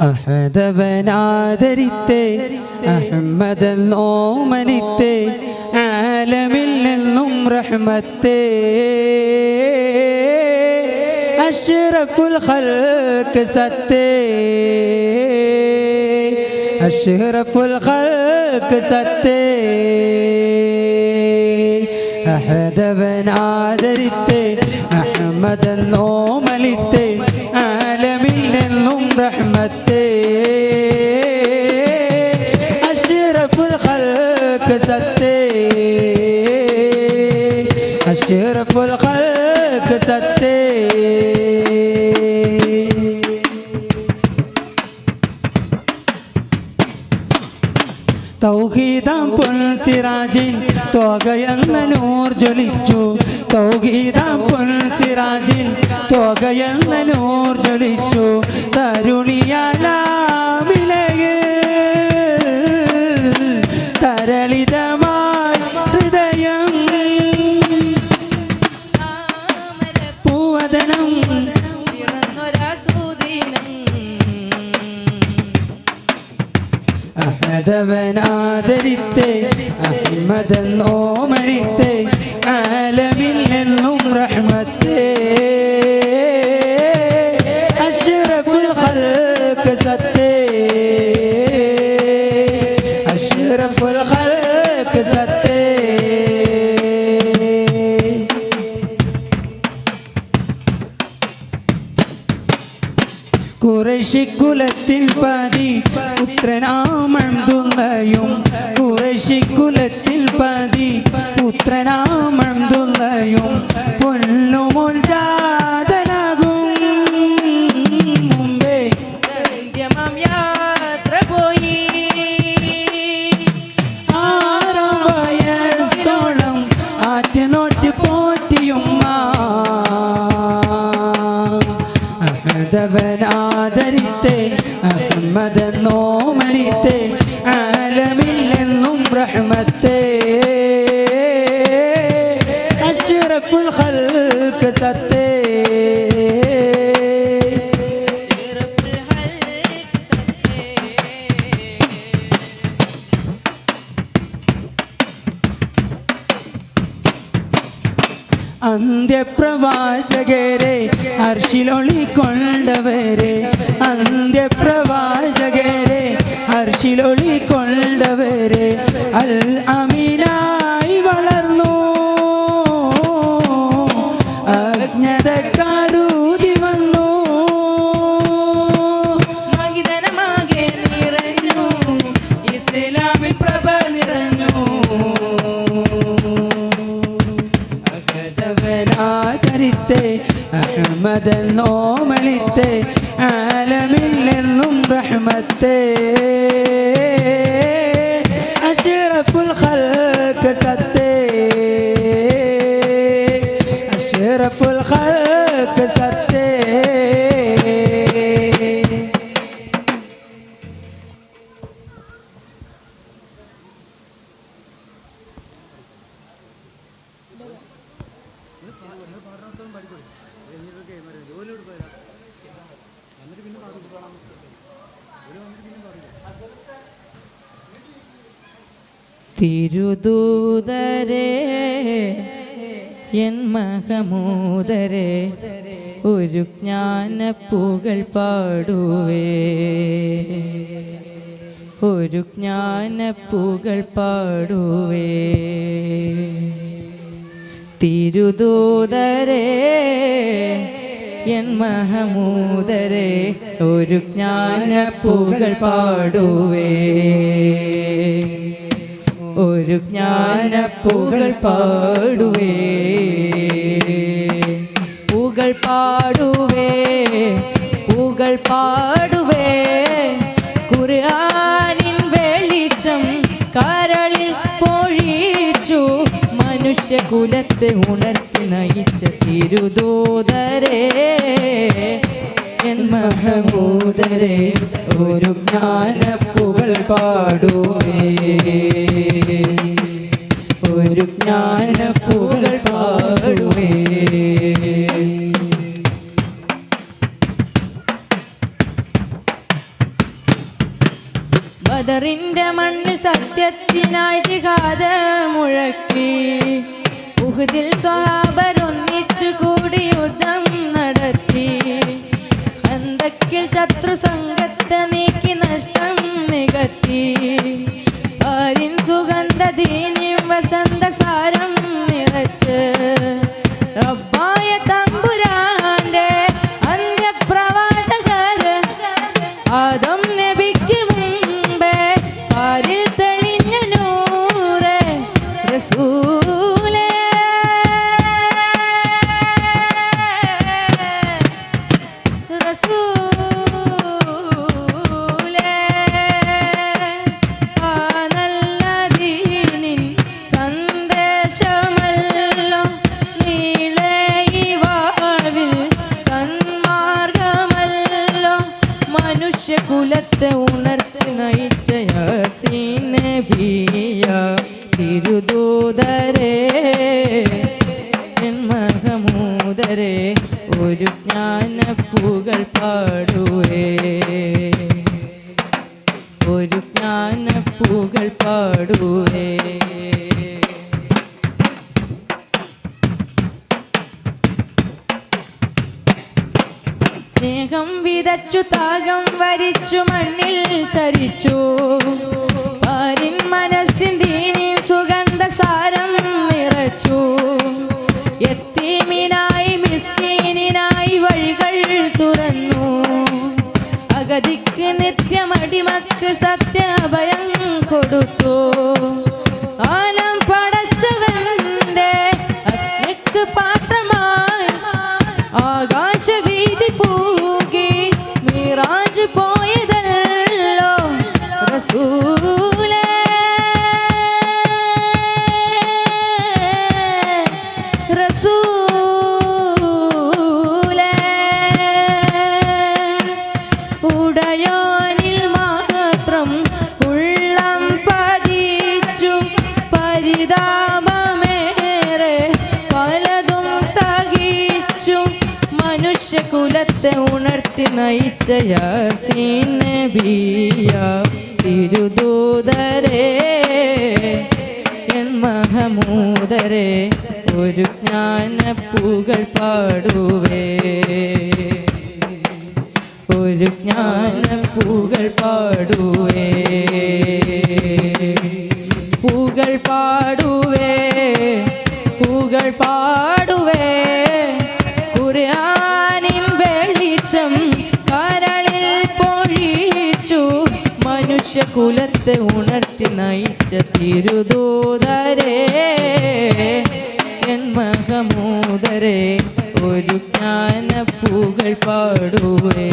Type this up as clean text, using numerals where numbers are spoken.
അഹദവനാദരിത്തെ അഹമ്മദോമനിത്തെ ആലമിൽ നിന്നും റഹ്മത്തെ അഷ്റഫുൽ ഖൽഖ് സത്തേ അഷ്റഫുൽ ഖൽഖ് സത്തേ അഹദവനാദരിത്തെ അഹമ്മദോമനിത്തെ ആലമിൽ നിന്നും റഹ്മത്തെ അഷ്റഫുൽ ഖൽഖ് സത്തേ അഷ്റഫുൽ ഖൽഖ് സത്തേ തൗഹീദാം പുൽസിറാജിൽ തോകയെന്ന നൂർ ജ്വലിച്ചു തൗഹീദാം പുൽസിറാജിൽ തോകയെന്ന നൂർ ജ്വലിച്ചു തരുണിയാലാമിലയിൽ തരളിതമായി ഹൃദയം പൂവദനം അഹദവനാദരിത്തെ അഹമ്മദോമനിത്തെ ആലമിൽ നിന്നും റഹ്മത്തെ അഷ്റഫുൽ ഖൽഖ് സത്തേ അഷ്റഫുൽ ഖൽഖ് സത്തേ ഖുറൈശി കുലത്തിൽ പാതി പുത്രനാം അബ്ദുള്ളയും ഖുറൈശി കുലത്തിൽ പാതി പുത്രനാം അബ്ദുള്ളയും പൊന്നുമോൻ ജാതനാകും മുമ്പേ യാത്ര പോയി 6 വയസ്സോളം ആറ്റുനോറ്റ് പോറ്റിയുമ്മ അഹദവനാദരിത്തെ അഹമ്മദോമനിത്തെ ആലമിൽ നിന്നും റഹ്മത്തെ അഷ്റഫുൽ ഖൽഖ് സത്തേ അന്ത്യപ്രവാചകരെ അർശിലൊളിക്കൊണ്ടവരെ അന്ത്യപ്രവാചകരെ അർശിലൊളിക്കൊണ്ടവരെ അൽ അമീനായി വളർന്നു അജ്ഞതക്കാരൂതി വന്നു മഹിതനമാകെ നിറഞ്ഞു ഇസ്ലാമിൽ പ്രഭ നിറഞ്ഞു അഹദവനാദരിത്തെ അഹമ്മദോമനിത്തെ ആലമിൽ നിന്നും റഹ്മത്തെ അഷ്റഫുൽ ഖൽഖ് സത്തേ അഷ്റഫുൽ ഖൽഖ് സത്തേ തിരുദൂതരേ എൻ മഹമൂദരേ ഒരു ജ്ഞാനപ്പൂകൾ പാടുവേ ഒരു ജ്ഞാനപ്പൂകൾ പാടുവേ തിരുദൂതരേ എൻ മഹമൂദരേ ഒരു ജ്ഞാനപ്പൂകൾ പാടുവേ ഒരു ജ്ഞാനപ്പൂകൾ പാടുവേ പൂകൾ പാടുവേ പൂകൾ പാടുവേ ഖുർആനിൻ വെളിച്ചം കരളിൽ പൊഴിച്ചു മനുഷ്യകുലത്തെ ഉണർത്തി നയിച്ച തിരുദൂതരേ എൻ മഹമൂദരേ ഒരു ജ്ഞാനപ്പൂകൾ പാടുവേ ഒരു ജ്ഞാനപ്പൂകൾ പാടുവേ ബദറിന്റെ മണ്ണിൽ സത്യത്തിനായി ജിഹാദ് മുഴക്കി. ഉഹുദിൽ സ്വഹാബർ ഒന്നിച്ചു കൂടി യുദ്ധം നടത്തി. ഖന്തക്കിൽ ശത്രു സംഘത്തെ നീക്കി നഷ്ടം നികത്തി. പാരിൻ സുഗന്ധ ദീനിയും വസന്ത സാരം നിറച്ച് റബ്ബായ തമ്പുരാന്റെ അന്ത്യപ്രവാചകർ ആദം നബിക്ക് മുമ്പേ പാരിൽ തെളിഞ്ഞ നൂറേ റസൂലേ. കുലത്തെ ഉണർത്തി നയിച്ച യാസീൻ നബിയ തിരുദൂതരേ മഹമൂദരേ ഒരു ജ്ഞാനപ്പൂകൾ പാടുവേ, ഒരു ജ്ഞാനപ്പൂകൾ പാടുവേ. സ്നേഹം വിതച്ചു താകം വരിച്ചു മണ്ണിൽ ചരിച്ചു. പാരിൻ മനസ്സിൻ ദീനിൽ സുഗന്ധ സാരം നിറച്ചു. യത്തീമിനായി മിസ്കീനിനായി വഴികൾ തുറന്നു. അഗതിക്ക് നിത്യമടിമക്ക് സത്യാഭയം കൊടുത്തു. ആലം പടച്ചവന്റെ അഗ്നിക്ക് പാത്രമായി ആകാശവീതി പൂകി മിറാജ് പോയതല്ലോ റസൂലേ. റസൂലേ ഉടയോനിൽ മാത്രം ഉള്ളം പതിച്ചു. പരിതാപമേറെ പലതും സഹിച്ചു. മനുഷ്യകുലത്തെ ഉണർത്തി നയിച്ച യാസീൻ നബിയ തിരുദൂതരേ എൻ മഹമൂദരേ ഒരു ജ്ഞാനപ്പൂകൾ പാടുവേ, ഒരു ജ്ഞാനപ്പൂകൾ പാടുവേ. പൂകൾ പാടുവേ, പൂകൾ പാടുവേ. ഖുർആനിൻ വെളിച്ചം കരളിൽ പൊഴിച്ചു. മനുഷ്യകുലത്തെ ഉണർത്തി നയിച്ച തിരുദൂതരേ എൻ മഹമൂദരേ ഒരു ജ്ഞാനപ്പൂകൾ പാടുവേ.